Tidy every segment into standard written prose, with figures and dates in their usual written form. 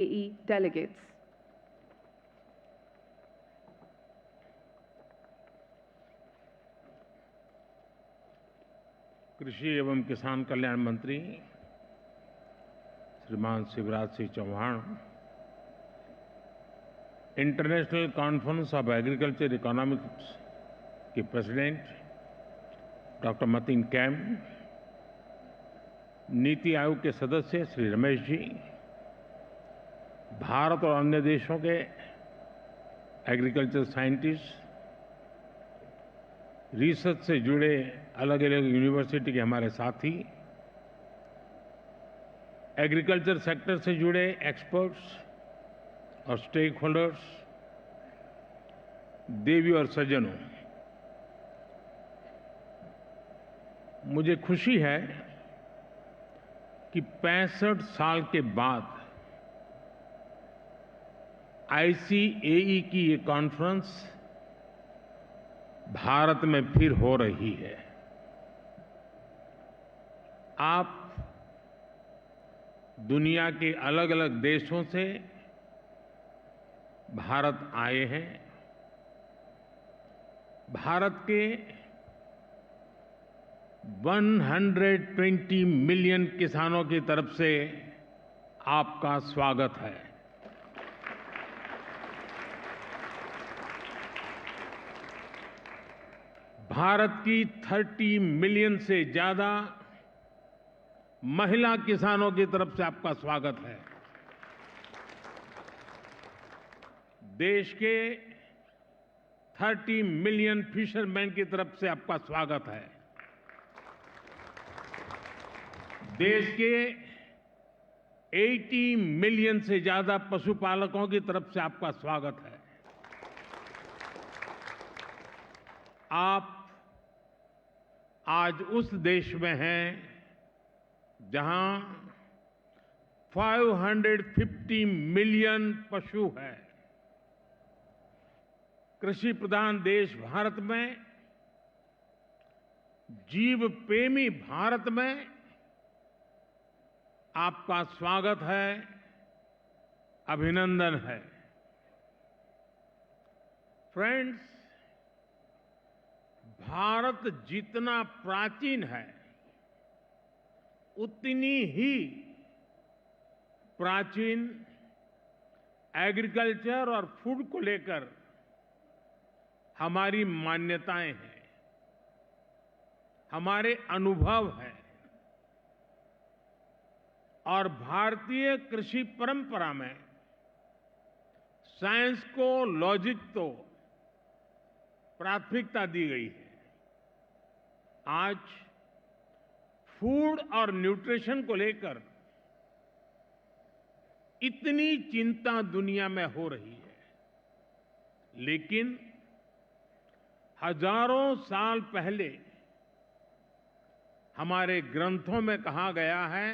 AE delegates. कृषि एवं किसान कल्याण मंत्री श्रीमान Shivraj Singh Chouhan, international conference of agriculture economics के प्रेसिडेंट डॉक्टर मतीन कैम, नीति आयोग के सदस्य श्री रमेश जी, भारत और अन्य देशों के एग्रीकल्चर साइंटिस्ट, रिसर्च से जुड़े अलग अलग यूनिवर्सिटी के हमारे साथी, एग्रीकल्चर सेक्टर से जुड़े एक्सपर्ट्स और स्टेक होल्डर्स, देवी और सज्जनों, मुझे खुशी है कि 65 साल के बाद ICAE की ये कॉन्फ्रेंस भारत में फिर हो रही है। आप दुनिया के अलग अलग देशों से भारत आए हैं। भारत के 120 मिलियन किसानों की तरफ से आपका स्वागत है। भारत की 30 मिलियन से ज्यादा महिला किसानों की तरफ से आपका स्वागत है। देश के 30 मिलियन फिशरमैन की तरफ से आपका स्वागत है। देश के 80 मिलियन से ज्यादा पशुपालकों की तरफ से आपका स्वागत है। आप आज उस देश में हैं जहां 550 मिलियन पशु हैं। कृषि प्रधान देश भारत में, जीव प्रेमी भारत में आपका स्वागत है, अभिनंदन है। फ्रेंड्स, भारत जितना प्राचीन है, उतनी ही प्राचीन एग्रीकल्चर और फूड को लेकर हमारी मान्यताएं हैं, हमारे अनुभव हैं। और भारतीय कृषि परंपरा में साइंस को, लॉजिक को प्राथमिकता दी गई है। आज फूड और न्यूट्रिशन को लेकर इतनी चिंता दुनिया में हो रही है, लेकिन हजारों साल पहले हमारे ग्रंथों में कहा गया है,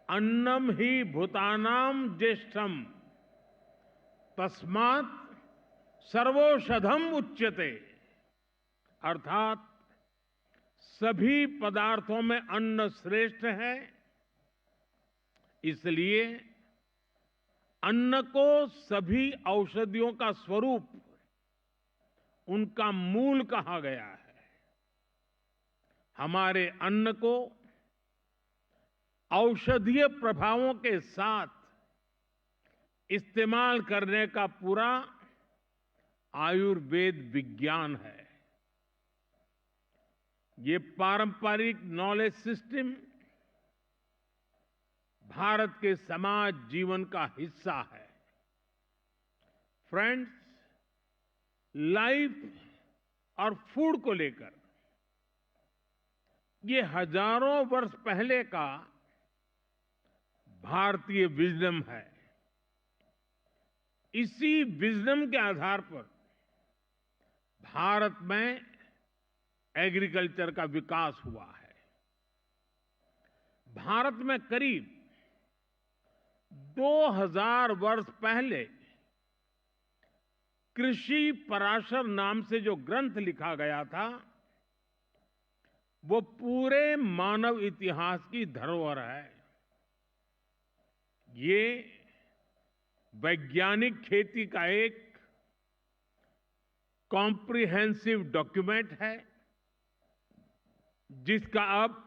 अन्नम ही भूतानाम ज्येष्ठम तस्मात् सर्वौषधम उच्यते। अर्थात सभी पदार्थों में अन्न श्रेष्ठ है, इसलिए अन्न को सभी औषधियों का स्वरूप, उनका मूल कहा गया है। हमारे अन्न को औषधीय प्रभावों के साथ इस्तेमाल करने का पूरा आयुर्वेद विज्ञान है। ये पारंपरिक नॉलेज सिस्टम भारत के समाज जीवन का हिस्सा है। फ्रेंड्स, लाइफ और फूड को लेकर ये हजारों वर्ष पहले का भारतीय विजडम है। इसी विजडम के आधार पर भारत में एग्रीकल्चर का विकास हुआ है। भारत में करीब 2000 वर्ष पहले कृषि पराशर नाम से जो ग्रंथ लिखा गया था, वो पूरे मानव इतिहास की धरोहर है। ये वैज्ञानिक खेती का एक कॉम्प्रिहेंसिव डॉक्यूमेंट है, जिसका अब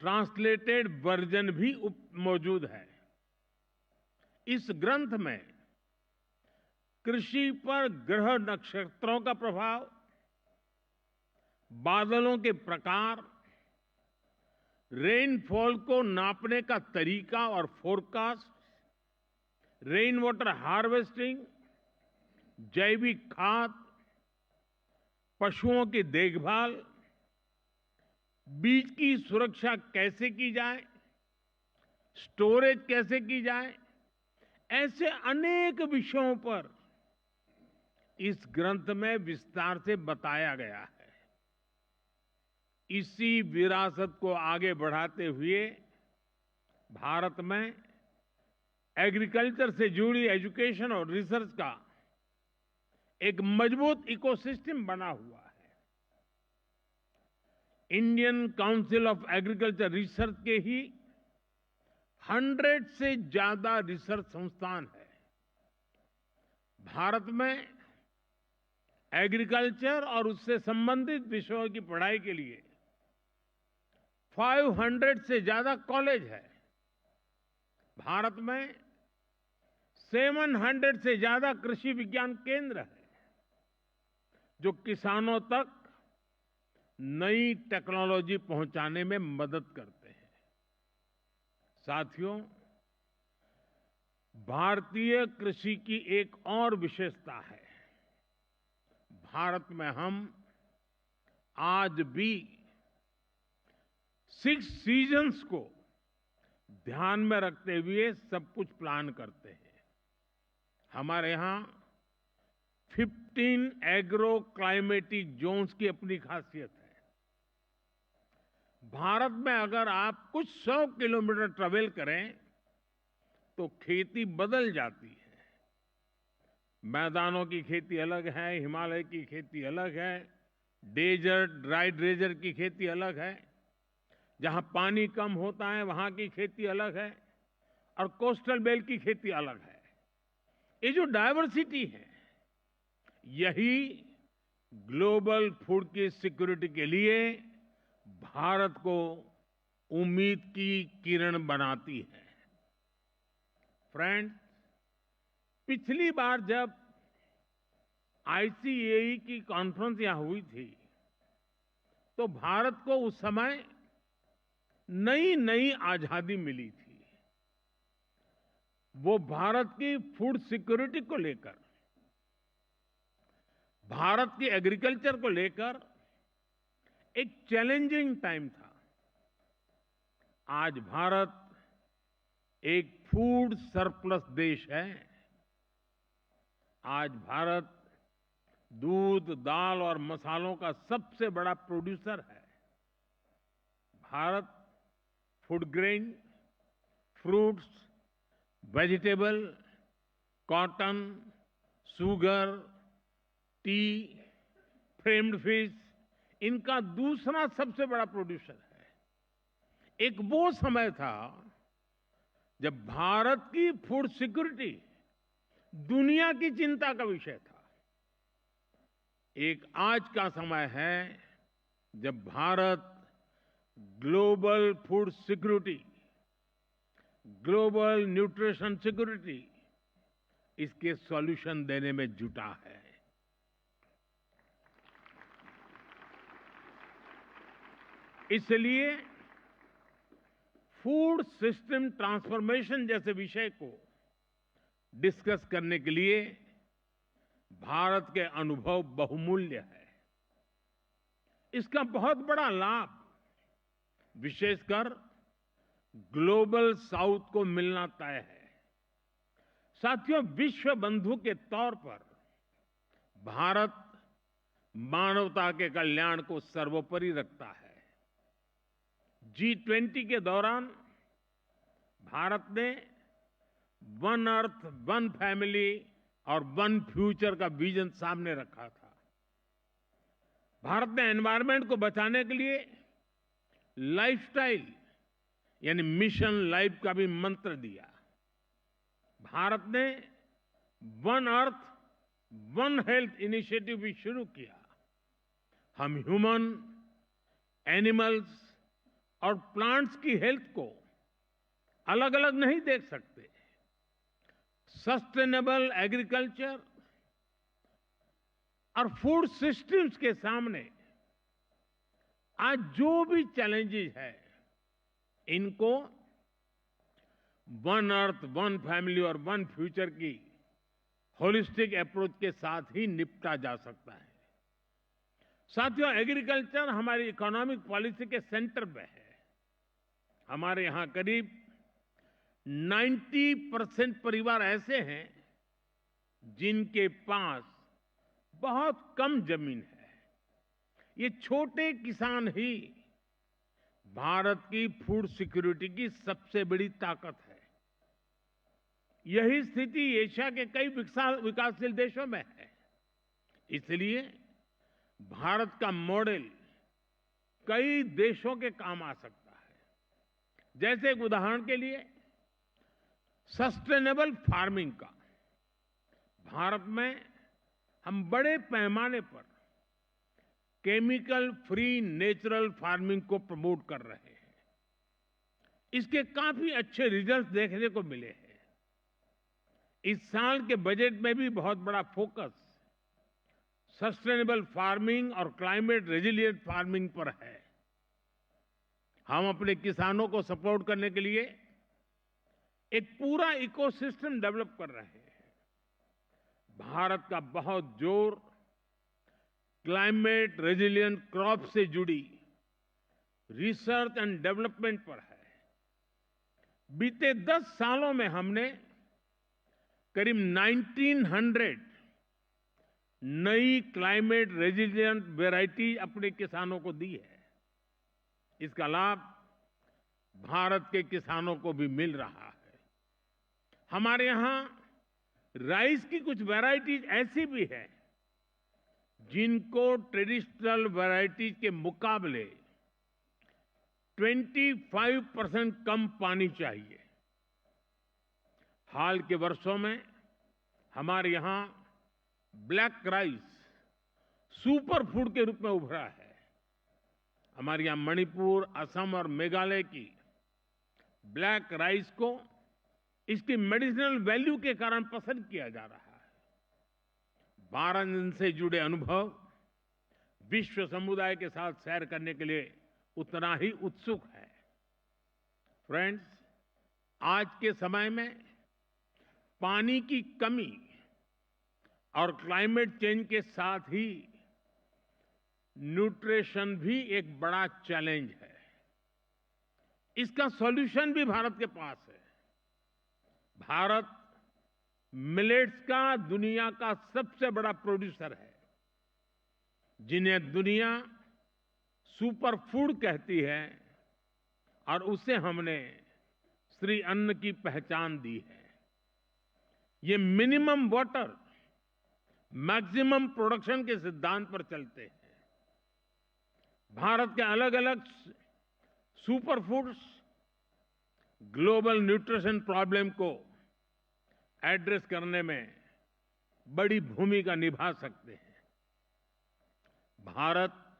ट्रांसलेटेड वर्जन भी मौजूद है। इस ग्रंथ में कृषि पर ग्रह नक्षत्रों का प्रभाव, बादलों के प्रकार, रेनफॉल को नापने का तरीका और फोरकास्ट, रेन वाटर हार्वेस्टिंग, जैविक खाद, पशुओं की देखभाल, बीज की सुरक्षा कैसे की जाए, स्टोरेज कैसे की जाए, ऐसे अनेक विषयों पर इस ग्रंथ में विस्तार से बताया गया है। इसी विरासत को आगे बढ़ाते हुए भारत में एग्रीकल्चर से जुड़ी एजुकेशन और रिसर्च का एक मजबूत इकोसिस्टम बना हुआ है। Indian council of agriculture research के ही 100 से ज्यादा रिसर्च संस्थान है। भारत में एग्रीकल्चर और उससे संबंधित विषयों की पढ़ाई के लिए 500 से ज्यादा कॉलेज है। भारत में 700 से ज्यादा कृषि विज्ञान केंद्र है, जो किसानों तक नई टेक्नोलॉजी पहुंचाने में मदद करते हैं। साथियों, भारतीय कृषि की एक और विशेषता है। भारत में हम आज भी 6 सीजन्स को ध्यान में रखते हुए सब कुछ प्लान करते हैं। हमारे यहां 15 एग्रो क्लाइमेटिक जोन्स की अपनी खासियत है। भारत में अगर आप कुछ 100 किलोमीटर ट्रेवल करें तो खेती बदल जाती है। मैदानों की खेती अलग है, हिमालय की खेती अलग है, डेजर्ट, ड्राई डेजर्ट की खेती अलग है, जहां पानी कम होता है वहां की खेती अलग है, और कोस्टल बेल्ट की खेती अलग है। ये जो डायवर्सिटी है, यही ग्लोबल फूड की सिक्योरिटी के लिए भारत को उम्मीद की किरण बनाती है। फ्रेंड्स, पिछली बार जब ICAE की कॉन्फ्रेंस यहां हुई थी, तो भारत को उस समय नई नई आजादी मिली थी। वो भारत की फूड सिक्योरिटी को लेकर, भारत की एग्रीकल्चर को लेकर एक चैलेंजिंग टाइम था। आज भारत एक फूड सरप्लस देश है। आज भारत दूध, दाल और मसालों का सबसे बड़ा प्रोड्यूसर है। Bharat food grain, fruits, vegetable, cotton, sugar, T, framed fish, इनका दूसरा सबसे बड़ा प्रोड्यूसर है। एक वो समय था जब भारत की फूड सिक्योरिटी दुनिया की चिंता का विषय था। एक आज का समय है जब Bharat global food security, global nutrition security, इसके सॉल्यूशन देने में जुटा है। इसलिए फूड सिस्टम ट्रांसफॉर्मेशन जैसे विषय को डिस्कस करने के लिए भारत के अनुभव बहुमूल्य है। इसका बहुत बड़ा लाभ विशेषकर ग्लोबल साउथ को मिलना तय है। साथियों, विश्व बंधु के तौर पर भारत मानवता के कल्याण को सर्वोपरि रखता है। G20 के दौरान भारत ने वन अर्थ, वन फैमिली और वन फ्यूचर का विजन सामने रखा था। भारत ने एनवायरनमेंट को बचाने के लिए लाइफस्टाइल यानी मिशन लाइफ का भी मंत्र दिया। भारत ने one earth one health initiative भी शुरू किया। हम ह्यूमन, एनिमल्स और प्लांट्स की हेल्थ को अलग अलग नहीं देख सकते। सस्टेनेबल एग्रीकल्चर और फूड सिस्टम्स के सामने आज जो भी चैलेंजेस है, इनको वन अर्थ, वन फैमिली और वन फ्यूचर की होलिस्टिक अप्रोच के साथ ही निपटा जा सकता है। साथियों, एग्रीकल्चर हमारी इकोनॉमिक पॉलिसी के सेंटर पे है। हमारे यहां करीब 90% परिवार ऐसे हैं जिनके पास बहुत कम जमीन है। ये छोटे किसान ही भारत की फूड सिक्योरिटी की सबसे बड़ी ताकत है। यही स्थिति एशिया के कई विकासशील देशों में है। इसलिए भारत का मॉडल कई देशों के काम आ सकता है। जैसे एक उदाहरण के लिए सस्टेनेबल फार्मिंग का। भारत में हम बड़े पैमाने पर केमिकल फ्री नेचुरल फार्मिंग को प्रमोट कर रहे हैं। इसके काफी अच्छे रिजल्ट देखने को मिले हैं। इस साल के बजट में भी बहुत बड़ा फोकस सस्टेनेबल फार्मिंग और क्लाइमेट रेजिलिएंट फार्मिंग पर है। हम अपने किसानों को सपोर्ट करने के लिए एक पूरा इकोसिस्टम डेवलप कर रहे हैं। भारत का बहुत जोर क्लाइमेट रेजिलिएंट क्रॉप से जुड़ी रिसर्च एंड डेवलपमेंट पर है। बीते 10 सालों में हमने करीब 1900 नई क्लाइमेट रेजिलिएंट वैरायटी अपने किसानों को दी है। इसका लाभ भारत के किसानों को भी मिल रहा है। हमारे यहां राइस की कुछ वैरायटीज ऐसी भी है जिनको ट्रेडिशनल वैरायटीज के मुकाबले 25% कम पानी चाहिए। हाल के वर्षों में हमारे यहां ब्लैक राइस सुपर फूड के रूप में उभरा है। हमारे यहां मणिपुर, असम और मेघालय की ब्लैक राइस को इसकी मेडिसिनल वैल्यू के कारण पसंद किया जा रहा है। भारत से जुड़े अनुभव विश्व समुदाय के साथ शेयर करने के लिए उतना ही उत्सुक है। फ्रेंड्स, आज के समय में पानी की कमी और क्लाइमेट चेंज के साथ ही न्यूट्रिशन भी एक बड़ा चैलेंज है। इसका सॉल्यूशन भी भारत के पास है। भारत मिलेट्स का दुनिया का सबसे बड़ा प्रोड्यूसर है, जिन्हें दुनिया सुपर फूड कहती है, और उसे हमने श्री अन्न की पहचान दी है। ये मिनिमम वाटर मैक्सिमम प्रोडक्शन के सिद्धांत पर चलते हैं। भारत के अलग अलग super foods global nutrition problem को एड्रेस करने में बड़ी भूमिका निभा सकते हैं। भारत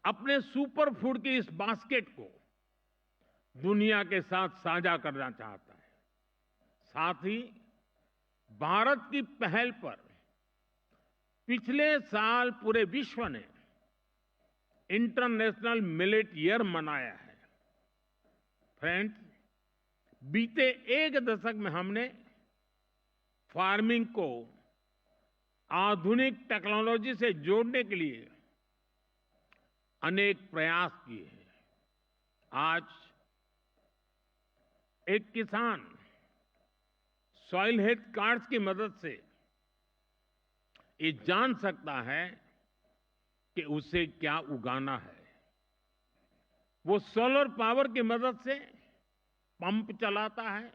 अपने सुपर फूड की इस बास्केट को दुनिया के साथ साझा करना चाहता है। साथ ही भारत की पहल पर पिछले साल पूरे विश्व ने इंटरनेशनल मिलेट ईयर मनाया है। फ्रेंड्स, बीते एक दशक में हमने फार्मिंग को आधुनिक टेक्नोलॉजी से जोड़ने के लिए अनेक प्रयास किए हैं। आज एक किसान सॉइल हेल्थ कार्ड्स की मदद से ये जान सकता है कि उसे क्या उगाना है। वो सोलर पावर की मदद से पंप चलाता है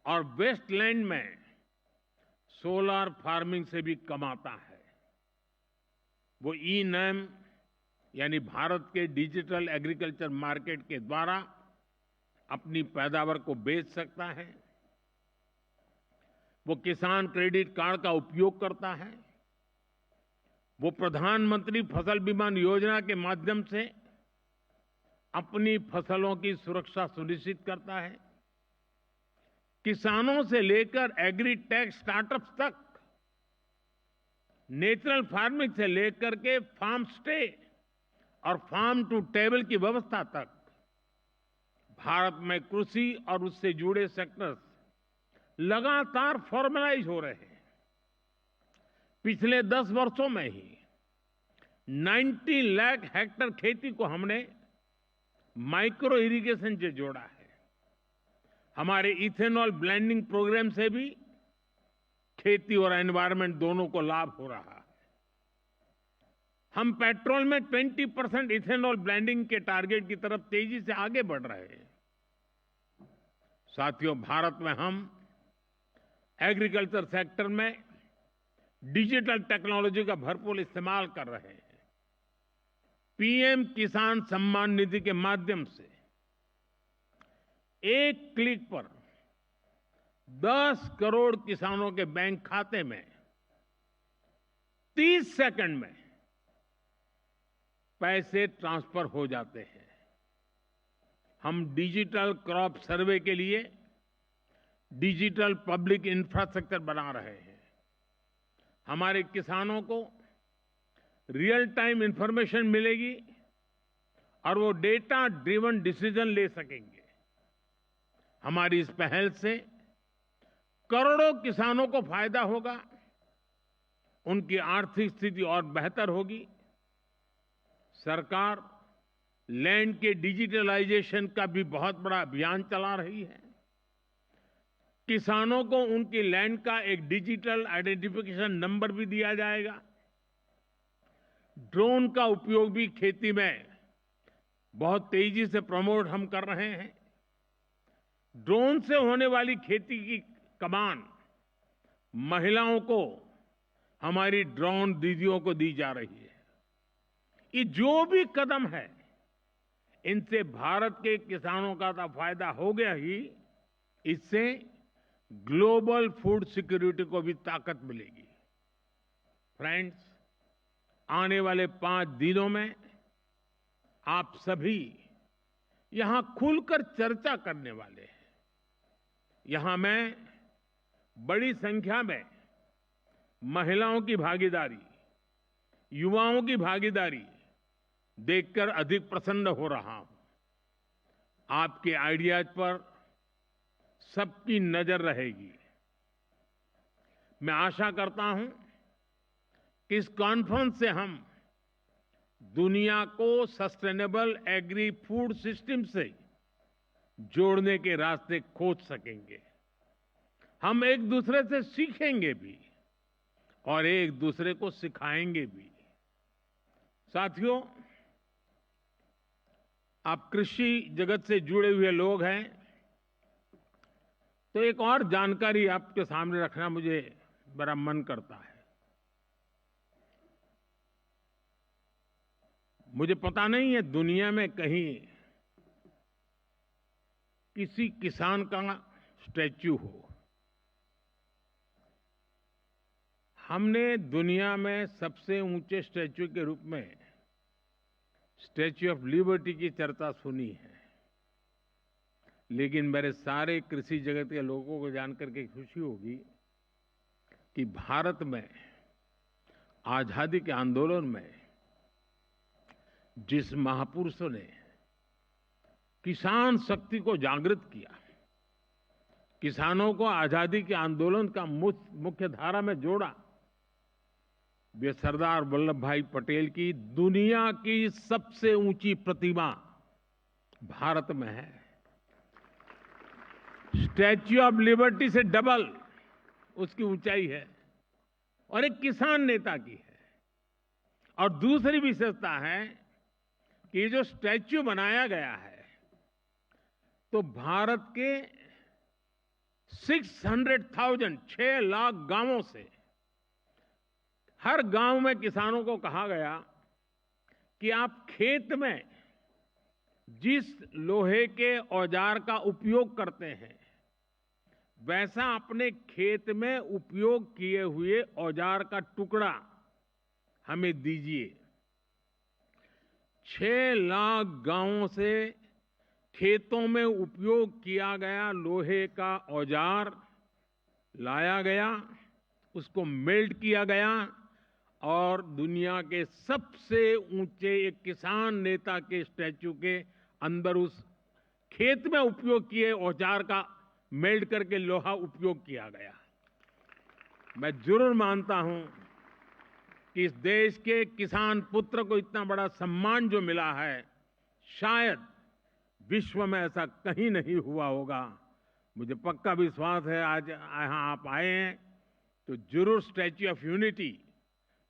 और वेस्टलैंड में सोलर फार्मिंग से भी कमाता है। वो ई-नैम यानी भारत के डिजिटल एग्रीकल्चर मार्केट के द्वारा अपनी पैदावार को बेच सकता है। वो किसान क्रेडिट कार्ड का उपयोग करता है। वो प्रधानमंत्री फसल बीमा योजना के माध्यम से अपनी फसलों की सुरक्षा सुनिश्चित करता है। किसानों से लेकर एग्री टेक स्टार्टअप्स तक, नेचुरल फार्मिंग से लेकर के फार्म स्टे और फार्म टू टेबल की व्यवस्था तक भारत में कृषि और उससे जुड़े सेक्टर्स लगातार फॉर्मलाइज हो रहे हैं। पिछले 10 वर्षों में ही 90 लाख हेक्टेयर खेती को हमने माइक्रो इरिगेशन से जोड़ा है। हमारे इथेनॉल ब्लेंडिंग प्रोग्राम से भी खेती और एनवायरनमेंट दोनों को लाभ हो रहा है। हम पेट्रोल में 20% इथेनॉल ब्लेंडिंग के टारगेट की तरफ तेजी से आगे बढ़ रहे हैं। साथियों, भारत में हम एग्रीकल्चर सेक्टर में डिजिटल टेक्नोलॉजी का भरपूर इस्तेमाल कर रहे हैं। पीएम किसान सम्मान निधि के माध्यम से एक क्लिक पर 10 करोड़ किसानों के बैंक खाते में 30 सेकंड में पैसे ट्रांसफर हो जाते हैं। हम डिजिटल क्रॉप सर्वे के लिए डिजिटल पब्लिक इंफ्रास्ट्रक्चर बना रहे हैं। हमारे किसानों को रियल टाइम इंफॉर्मेशन मिलेगी और वो डेटा ड्रिवन डिसीजन ले सकेंगे। हमारी इस पहल से करोड़ों किसानों को फायदा होगा, उनकी आर्थिक स्थिति और बेहतर होगी। सरकार लैंड के डिजिटलाइजेशन का भी बहुत बड़ा अभियान चला रही है। किसानों को उनकी लैंड का एक डिजिटल आइडेंटिफिकेशन नंबर भी दिया जाएगा। ड्रोन का उपयोग भी खेती में बहुत तेजी से प्रमोट हम कर रहे हैं। ड्रोन से होने वाली खेती की कमान महिलाओं को, हमारी ड्रोन दीदियों को दी जा रही है। ये जो भी कदम है, इनसे भारत के किसानों का तो फायदा हो गया ही, इससे ग्लोबल फूड सिक्योरिटी को भी ताकत मिलेगी। फ्रेंड्स, आने वाले 5 दिनों में आप सभी यहां खुलकर चर्चा करने वाले हैं। यहां मैं बड़ी संख्या में महिलाओं की भागीदारी, युवाओं की भागीदारी देखकर अधिक प्रसन्न हो रहा हूं। आपके आइडियाज पर सबकी नजर रहेगी। मैं आशा करता हूं कि इस कॉन्फ्रेंस से हम दुनिया को सस्टेनेबल एग्री फूड सिस्टम से जोड़ने के रास्ते खोज सकेंगे। हम एक दूसरे से सीखेंगे भी और एक दूसरे को सिखाएंगे भी। साथियों, आप कृषि जगत से जुड़े हुए लोग हैं, तो एक और जानकारी आपके सामने रखना मुझे बड़ा मन करता है। मुझे पता नहीं है दुनिया में कहीं किसी किसान का स्टैच्यू हो। हमने दुनिया में सबसे ऊंचे स्टैच्यू के रूप में स्टैच्यू ऑफ लिबर्टी की चर्चा सुनी है, लेकिन मेरे सारे कृषि जगत के लोगों को जानकर के खुशी होगी कि भारत में आजादी के आंदोलन में जिस महापुरुषों ने किसान शक्ति को जागृत किया, किसानों को आजादी के आंदोलन का मुख्य धारा में जोड़ा, वे सरदार वल्लभ भाई पटेल की दुनिया की सबसे ऊंची प्रतिमा भारत में है। स्टैच्यू ऑफ लिबर्टी से डबल उसकी ऊंचाई है और एक किसान नेता की है। और दूसरी विशेषता है कि ये जो स्टैच्यू बनाया गया है, तो भारत के 6 लाख गांवों से हर गांव में किसानों को कहा गया कि आप खेत में जिस लोहे के औजार का उपयोग करते हैं, वैसा अपने खेत में उपयोग किए हुए औजार का टुकड़ा हमें दीजिए। 6 लाख गांवों से खेतों में उपयोग किया गया लोहे का औजार लाया गया, उसको मेल्ट किया गया और दुनिया के सबसे ऊंचे एक किसान नेता के स्टैच्यू के अंदर उस खेत में उपयोग किए औजार का मेल्ट करके लोहा उपयोग किया गया। मैं जरूर मानता हूं कि इस देश के किसान पुत्र को इतना बड़ा सम्मान जो मिला है, शायद विश्व में ऐसा कहीं नहीं हुआ होगा। मुझे पक्का विश्वास है आज यहां आप आए हैं तो जरूर स्टैच्यू ऑफ यूनिटी,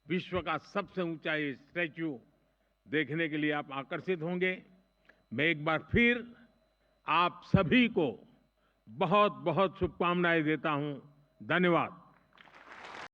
विश्व का सबसे ऊंचा ये स्टैच्यू देखने के लिए आप आकर्षित होंगे। मैं एक बार फिर आप सभी को बहुत बहुत शुभकामनाएं देता हूं। धन्यवाद।